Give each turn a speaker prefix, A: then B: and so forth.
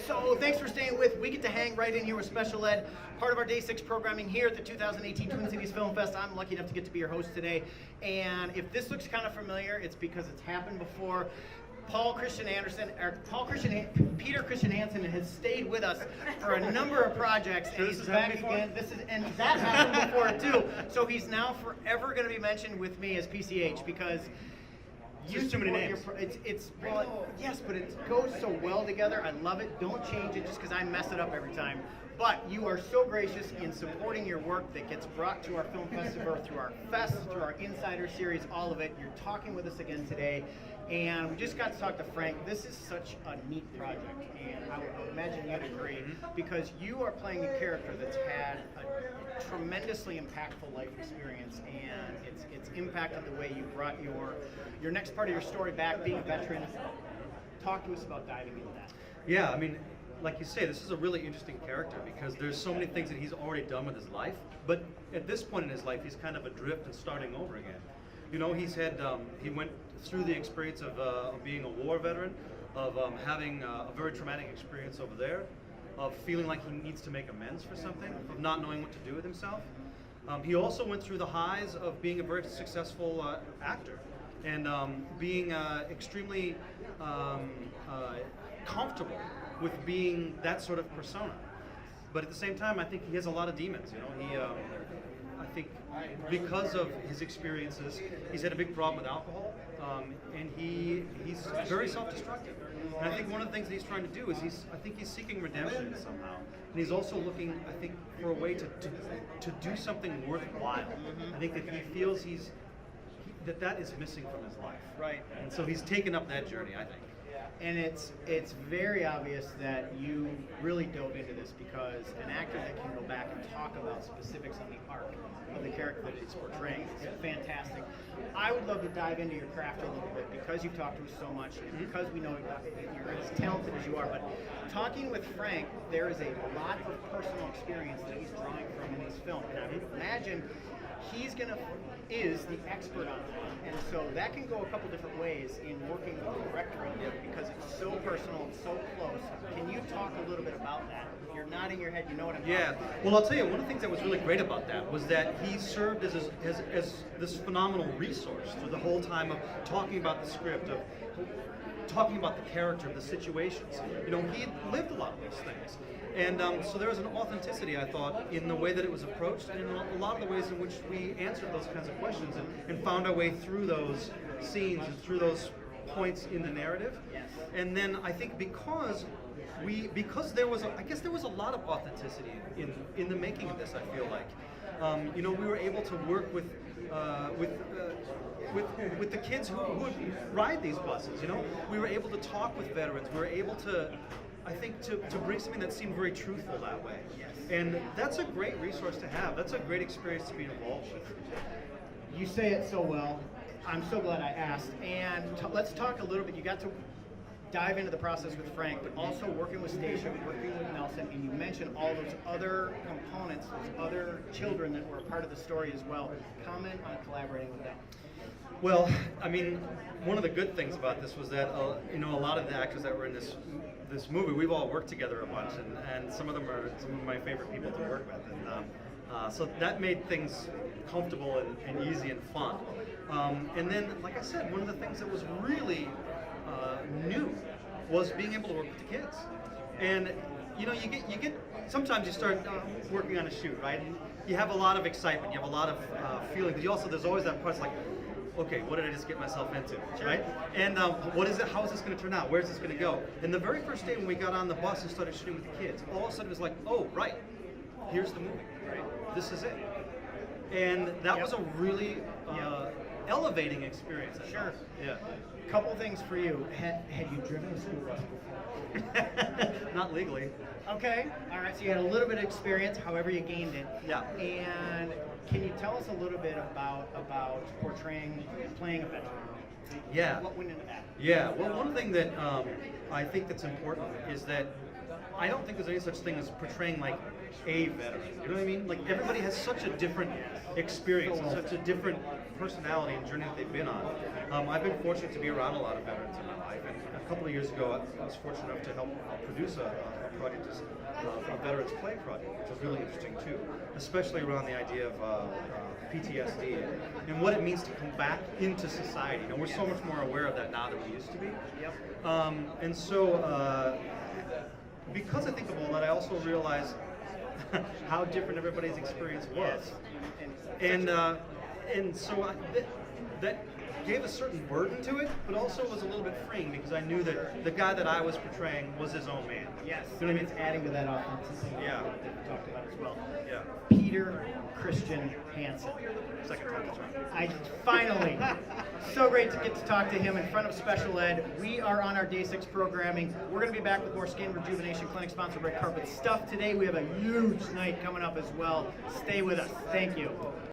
A: So thanks for staying with. We get to hang right in here with Special Ed, part of our Day 6 programming here at the 2018 Twin Cities Film Fest. I'm lucky enough to get to be your host today. And if this looks kind of familiar, it's because it's happened before. Peter Christian Hansen has stayed with us for a number of projects, and he's back again. And that happened before too. So he's now forever going to be mentioned with me as PCH because
B: There's too many names.
A: Yes, but it goes so well together. I love it. Don't change it just because I mess it up every time. But you are so gracious in supporting your work that gets brought to our film festival, through our fest, through our Insider series, all of it. You're talking with us again today. And we just got to talk to Frank. This is such a neat project, and I would imagine you'd agree, because you are playing a character that's had a tremendously impactful life experience, and it's impacted the way you brought your next part of your story back, being a veteran. Talk to us about diving into that.
B: Yeah, I mean, like you say, this is a really interesting character because there's so many things that he's already done with his life, but at this point in his life, he's kind of adrift and starting over again. You know, he's had, he went through the experience of being a war veteran, of having a very traumatic experience over there, of feeling like he needs to make amends for something, of not knowing what to do with himself. He also went through the highs of being a very successful actor and being extremely comfortable with being that sort of persona. But at the same time, I think he has a lot of demons. You know, I think because of his experiences, he's had a big problem with alcohol, and he's very self-destructive. And I think one of the things that he's trying to do is I think he's seeking redemption somehow, and he's also looking, I think, for a way to do something worthwhile. I think that he feels that is missing from his life.
A: Right.
B: And so he's taken up that journey, I think.
A: And it's very obvious that you really dove into this, because an actor that can go back and talk about specifics on the arc of the character that he's portraying is fantastic. I would love to dive into your craft a little bit, because you've talked to us so much, and because we know you're as talented as you are. But talking with Frank, there is a lot of personal experience that he's drawing from in this film, and I would imagine is the expert on that, and so that can go a couple different ways in working with the director of it, because it's so personal and so close. Can you talk a little bit about that? You're nodding your head, you know what I'm talking about.
B: Well, I'll tell you, one of the things that was really great about that was that he served as this phenomenal resource through the whole time of talking about the script, of talking about the character, the situations. You know, he had lived a lot of those things. And so there was an authenticity, I thought, in the way that it was approached, and in a lot of the ways in which we answered those kinds of questions and found our way through those scenes and through those points in the narrative.
A: Yes.
B: And then I think because there was a lot of authenticity in the making of this, I feel like. You know, we were able to work with the kids who would ride these buses. You know, we were able to talk with veterans. We were able to, I think, to bring something that seemed very truthful that way.
A: Yes.
B: And that's a great resource to have. That's a great experience to be involved with.
A: You say it so well. I'm so glad I asked. And let's talk a little bit. You got to dive into the process with Frank, but also working with Stacia, working with Nelson, and you mentioned all those other components, those other children that were a part of the story as well. Comment on collaborating with them.
B: Well, I mean, one of the good things about this was that you know, a lot of the actors that were in this movie, we've all worked together a bunch, and some of them are some of my favorite people to work with, and so that made things comfortable and easy and fun. And then, like I said, one of the things that was really new was being able to work with the kids. And you know, you get sometimes you start working on a shoot, right? And you have a lot of excitement, you have a lot of feeling, but there's always that part like, okay, what did I just get myself into, right? And what is it? How is this going to turn out? Where's this going to go? And the very first day when we got on the bus and started shooting with the kids, all of a sudden it was like, oh, right, here's the movie, right? This is it. And that was a really elevating experience.
A: Sure.
B: Yeah.
A: Couple things for you. Had you driven a school bus before?
B: Not legally.
A: Okay. All right. So you had a little bit of experience, however you gained it.
B: Yeah.
A: And can you tell us a little bit about playing a veteran?
B: Yeah.
A: What went into that?
B: Yeah. Well, one thing that I think that's important is that I don't think there's any such thing as portraying like a veteran. You know what I mean? Like everybody has such a different experience and such a different personality and journey that they've been on. I've been fortunate to be around a lot of veterans in my life, and a couple of years ago I was fortunate enough to help produce a project is a Veterans Play project, which is really interesting too, especially around the idea of PTSD and what it means to come back into society. You know, we're so much more aware of that now than we used to be.
A: Yep.
B: And so, because I think of all that, I also realize how different everybody's experience was.
A: Yes.
B: And so that gave a certain burden to it, but also was a little bit freeing because I knew that the guy that I was portraying was his own man.
A: Yes,
B: You know
A: and
B: what I
A: it's adding to that authenticity
B: Yeah.
A: that we talked about as well.
B: Yeah.
A: Peter Christian Hansen.
B: Second time that's right.
A: I finally, so great to get to talk to him in front of special ed. We are on our day 6 programming. We're going to be back with more Skin Rejuvenation Clinic sponsored Red Carpet Stuff today. We have a huge night coming up as well. Stay with us. Thank you.